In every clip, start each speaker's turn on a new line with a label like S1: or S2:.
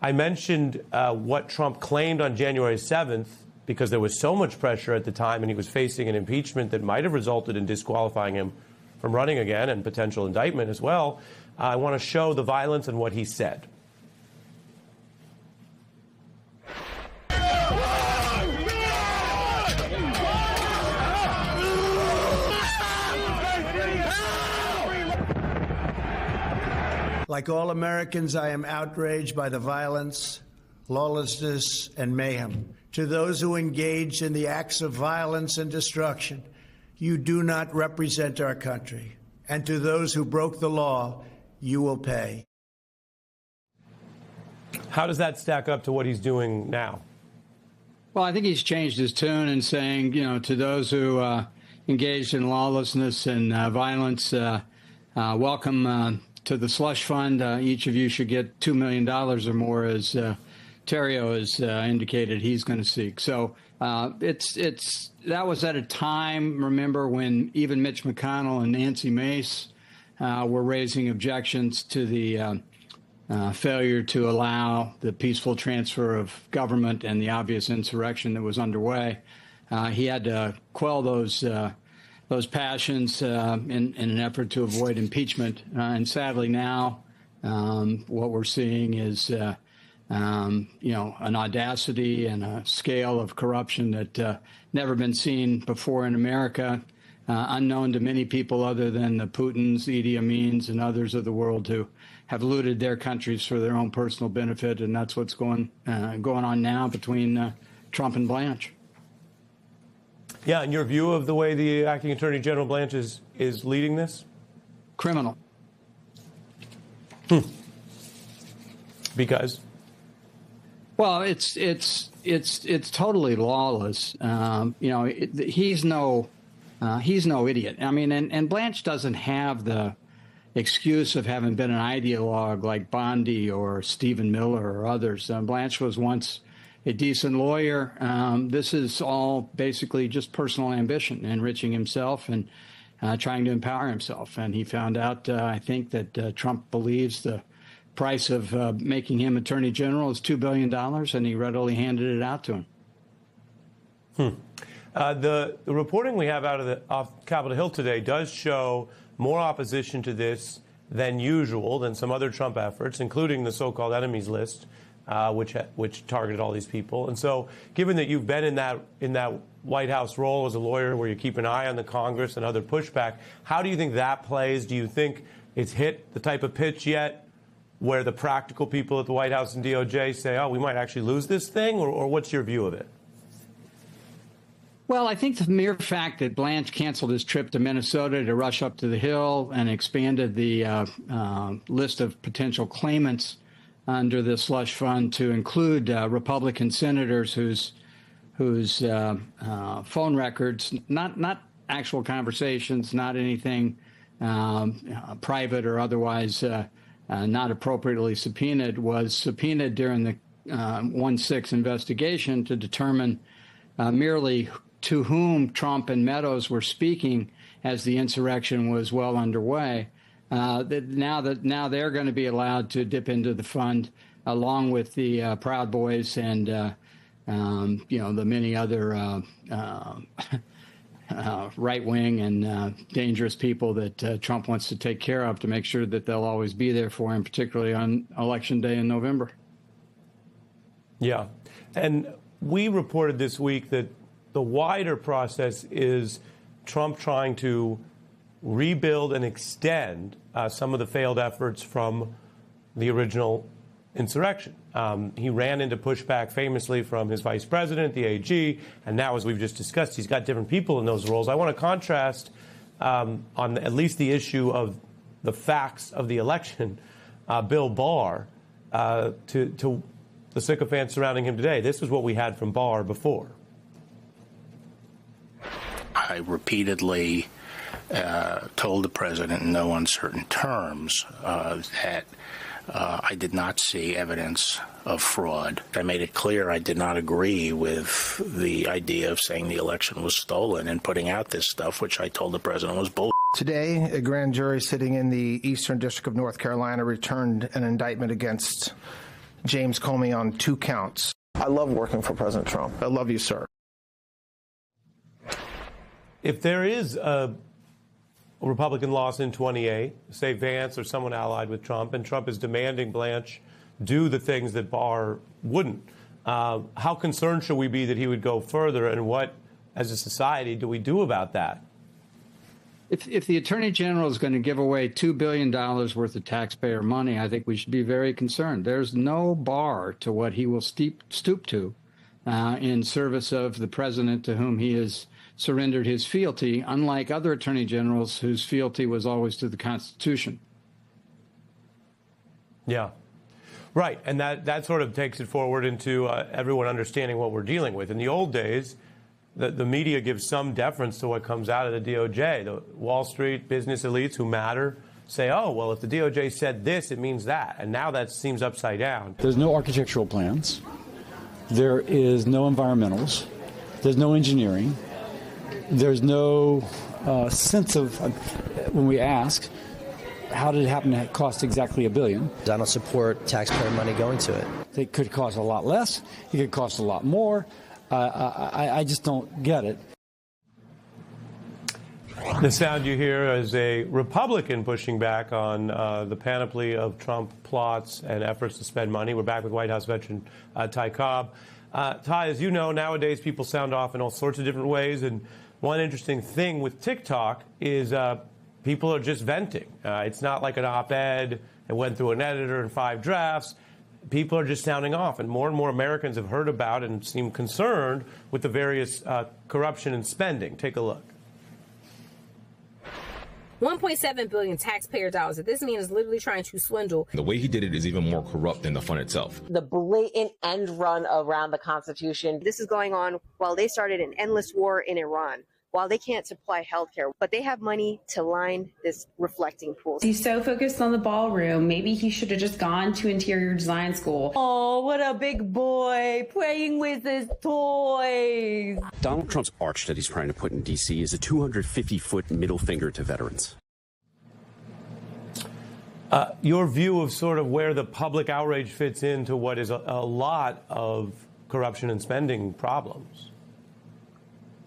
S1: I mentioned what Trump claimed on January 7th, because there was so much pressure at the time and he was facing an impeachment that might have resulted in disqualifying him from running again and potential indictment as well. I want to show the violence and what he said.
S2: Like all Americans, I am outraged by the violence, lawlessness, and mayhem. To those who engaged in the acts of violence and destruction, you do not represent our country. And to those who broke the law, you will pay.
S1: How does that stack up to what he's doing now?
S3: Well, I think he's changed his tune in saying, to those who engaged in lawlessness and violence, welcome to the slush fund. Each of you should get $2 million or more, as Terrio has indicated he's going to seek. So that was at a time, remember, when even Mitch McConnell and Nancy Mace were raising objections to the failure to allow the peaceful transfer of government and the obvious insurrection that was underway. He had to quell those passions in an effort to avoid impeachment. And sadly now, what we're seeing is an audacity and a scale of corruption that never been seen before in America, unknown to many people other than the Putins, Idi Amins, and others of the world who have looted their countries for their own personal benefit, and that's what's going on now between Trump and Blanche.
S1: Yeah, and your view of the way the acting Attorney General Blanche is leading this?
S3: Criminal.
S1: Because?
S3: Well, it's totally lawless. He's no idiot. I mean, and Blanche doesn't have the excuse of having been an ideologue like Bondi or Stephen Miller or others. Blanche was once a decent lawyer. This is all basically just personal ambition, enriching himself and trying to empower himself. And he found out, I think, that Trump believes the price of making him Attorney General is $2 billion, and he readily handed it out to him.
S1: The reporting we have off Capitol Hill today does show more opposition to this than usual, than some other Trump efforts, including the so-called enemies list, which targeted all these people. And so, given that you've been in that White House role as a lawyer, where you keep an eye on the Congress and other pushback, how do you think that plays? Do you think it's hit the type of pitch yet where the practical people at the White House and DOJ say, oh, we might actually lose this thing, or what's your view of it?
S3: Well, I think the mere fact that Blanche canceled his trip to Minnesota to rush up to the Hill and expanded the list of potential claimants under the slush fund to include Republican senators whose phone records, not actual conversations, not anything private or otherwise not appropriately subpoenaed, was subpoenaed during the 1-6 investigation to determine merely to whom Trump and Meadows were speaking as the insurrection was well underway. Now they're going to be allowed to dip into the fund along with the Proud Boys and the many other right-wing and dangerous people that Trump wants to take care of to make sure that they'll always be there for him, particularly on Election Day in November.
S1: Yeah. And we reported this week that the wider process is Trump trying to rebuild and extend some of the failed efforts from the original insurrection. He ran into pushback famously from his vice president, the AG, and now, as we've just discussed, he's got different people in those roles. I want to contrast on at least the issue of the facts of the election, Bill Barr, to the sycophants surrounding him today. This is what we had from Barr before.
S4: I repeatedly told the president in no uncertain terms that I did not see evidence of fraud. I made it clear I did not agree with the idea of saying the election was stolen and putting out this stuff, which I told the president was bull.
S5: Today, a grand jury sitting in the Eastern District of North Carolina returned an indictment against James Comey on 2 counts.
S6: I love working for President Trump.
S5: I love you, sir.
S1: If there is a Republican loss in 28, say Vance or someone allied with Trump, and Trump is demanding Blanche do the things that Barr wouldn't, how concerned should we be that he would go further, and what, as a society, do we do about that?
S3: If the Attorney General is going to give away $2 billion worth of taxpayer money, I think we should be very concerned. There's no bar to what he will stoop to in service of the president to whom he has surrendered his fealty, unlike other attorney generals whose fealty was always to the Constitution.
S1: Yeah. Right. And that sort of takes it forward into everyone understanding what we're dealing with. In the old days, the media gives some deference to what comes out of the DOJ. The Wall Street business elites who matter say, oh, well, if the DOJ said this, it means that. And now that seems upside down.
S7: There's no architectural plans. There is no environmentals. There's no engineering. There's no sense of, when we ask, how did it happen to cost exactly $1 billion?
S8: I don't support taxpayer money going to it.
S7: It could cost a lot less. It could cost a lot more. I just don't get it.
S1: The sound you hear is a Republican pushing back on the panoply of Trump plots and efforts to spend money. We're back with White House veteran Ty Cobb. Ty, as you know, nowadays people sound off in all sorts of different ways. And one interesting thing with TikTok is people are just venting. It's not like an op-ed. It went through an editor and 5 drafts. People are just sounding off, and more Americans have heard about and seem concerned with the various corruption and spending. Take a look.
S9: 1.7 billion taxpayer dollars that this man is literally trying to swindle.
S10: The way he did it is even more corrupt than the fund itself.
S11: The blatant end run around the Constitution.
S12: This is going on while they started an endless war in Iran, while they can't supply health care, but they have money to line this reflecting pool.
S13: He's so focused on the ballroom. Maybe he should have just gone to interior design school.
S11: Oh, what a big boy playing with his toys.
S14: Donald Trump's arch that he's trying to put in D.C. is a 250-foot middle finger to veterans.
S1: Your view of sort of where the public outrage fits into what is a lot of corruption and spending problems.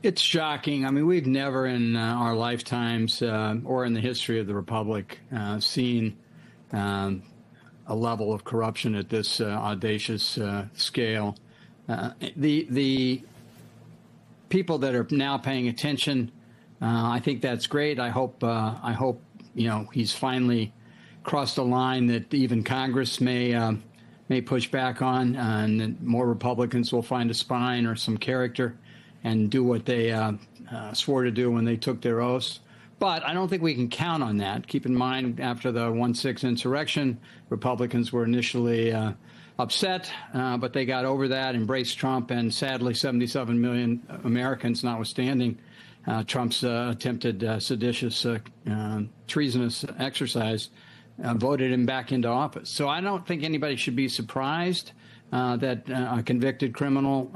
S3: It's shocking. I mean, we've never in our lifetimes or in the history of the Republic seen a level of corruption at this audacious scale. The people that are now paying attention, I think that's great. I hope he's finally crossed a line that even Congress may push back on, and that more Republicans will find a spine or some character and do what they swore to do when they took their oaths. But I don't think we can count on that. Keep in mind, after the 1/6 insurrection, Republicans were initially upset, but they got over that, embraced Trump, and sadly 77 million Americans, notwithstanding Trump's attempted seditious, treasonous exercise, voted him back into office. So I don't think anybody should be surprised that a convicted criminal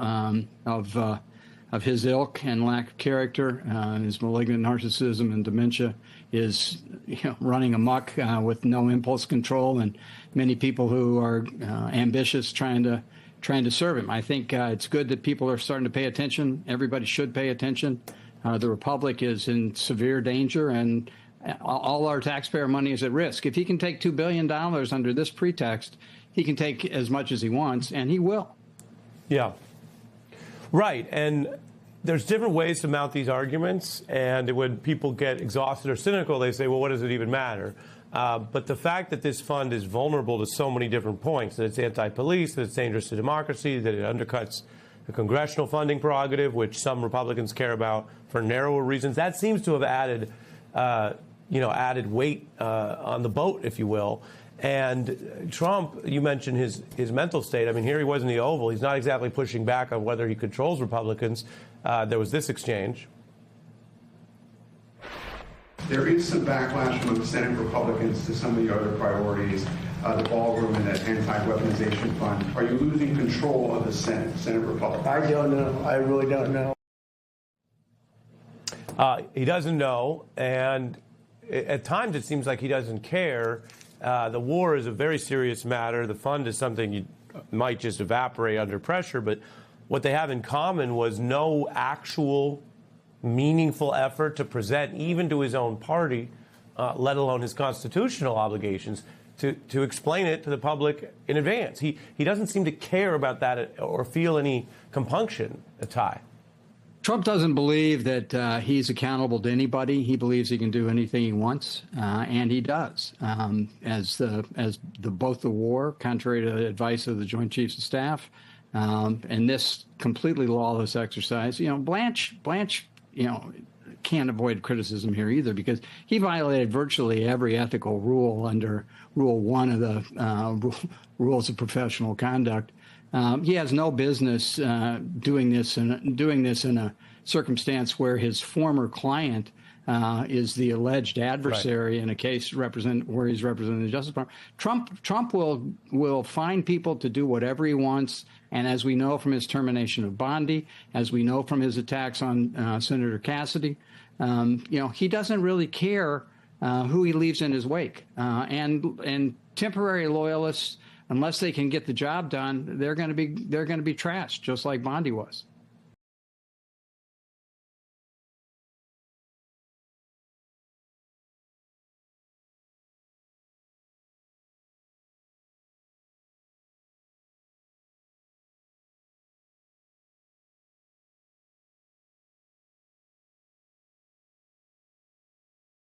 S3: of his ilk and lack of character, his malignant narcissism and dementia, is running amok with no impulse control, and many people who are ambitious trying to serve him. I think it's good that people are starting to pay attention. Everybody should pay attention. The Republic is in severe danger, and all our taxpayer money is at risk. If he can take $2 billion under this pretext, he can take as much as he wants, and he will.
S1: Yeah. Right. And there's different ways to mount these arguments. And when people get exhausted or cynical, they say, well, what does it even matter? But the fact that this fund is vulnerable to so many different points, that it's anti-police, that it's dangerous to democracy, that it undercuts the congressional funding prerogative, which some Republicans care about for narrower reasons, that seems to have added weight on the boat, if you will. And Trump, you mentioned his mental state. I mean, here he was in the Oval. He's not exactly pushing back on whether he controls Republicans. There was this exchange.
S15: There is some backlash from the Senate Republicans to some of the other priorities, the ballroom and that anti-weaponization fund. Are you losing control of the Senate Republicans?
S2: I don't know. I really don't know.
S1: He doesn't know, and at times it seems like he doesn't care. The war is a very serious matter. The fund is something you might just evaporate under pressure. But what they have in common was no actual meaningful effort to present, even to his own party, let alone his constitutional obligations, to explain it to the public in advance. He doesn't seem to care about that or feel any compunction, Ty.
S3: Trump doesn't believe that he's accountable to anybody. He believes he can do anything he wants, and he does. Both the war, contrary to the advice of the Joint Chiefs of Staff, and this completely lawless exercise. Blanche, can't avoid criticism here either, because he violated virtually every ethical rule under Rule 1 of the Rules of Professional Conduct. He has no business doing this in a circumstance where his former client is the alleged adversary in a case where he's representing the Justice Department. Trump will find people to do whatever he wants, and as we know from his termination of Bondi, as we know from his attacks on Senator Cassidy, he doesn't really care who he leaves in his wake, and temporary loyalists, unless they can get the job done, they're going to be trashed, just like Bondi was.